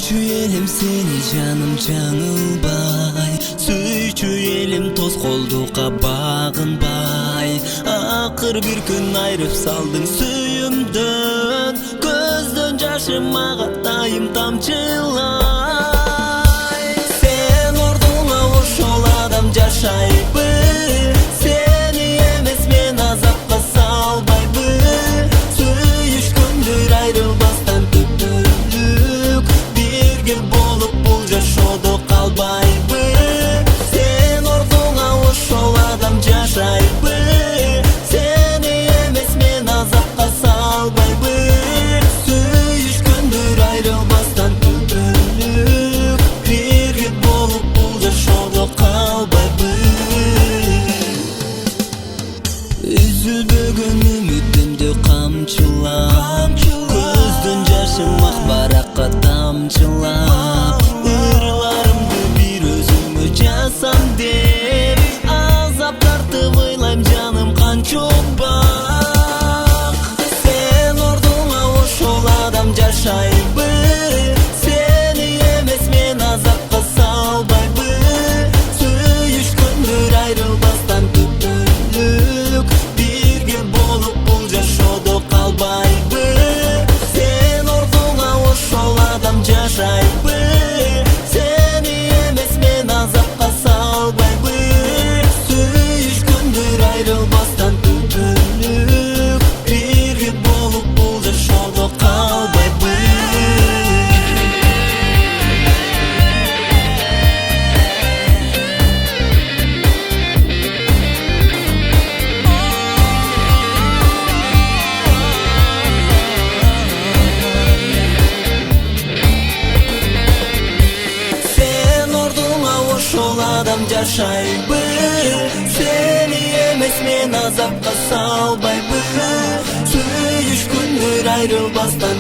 Suyucu elim seni canım жаңылбай, suyucu elim toz kolduğa bağınbay. Akır bir gün ayrıp saldın suyumdan, gözden yaşım ağatayım tamçılay. Sen orduna ошол адам жашайбы, seni emes men azapka salбайбы. Сүйүшкөндөр айрылбастан түптөлүк, бирге болуп бул жашоодо калбайбы. Sen ордуңа ошол адам жашайбы, seni emes men azапка салбайбы. Сүйүшкөндөр айрылбастан түптөлүк, бирге болуп бул жашоодо калбайбы. Üzülbөгөн үмүтүмдү камчылап, көздөн жашым ак баракка тамчылап, ырларымды бир өзүмө жазсам деп, азап тартып ыйлайм жаным канчок бак. Sen ордуңа ошол адам жашайбы, seni эмес мен азапка салбайбы. Сүйүшкөндөр айрылбастан түптөлүк, бирге болуп бул жашоодо калбайбы. Sen ордуңа ошол адам жашайбы, seni эмес мен азапка салбайбы. Сүйүшкөндөр айрылбастан түптөлүк, бирге болуп бул жашоодо калбайбы. Sen ордуңа ошол адам жашайбы, seni эмес мен азапка салбайбы. Сүйүшкөндөр айрылбастан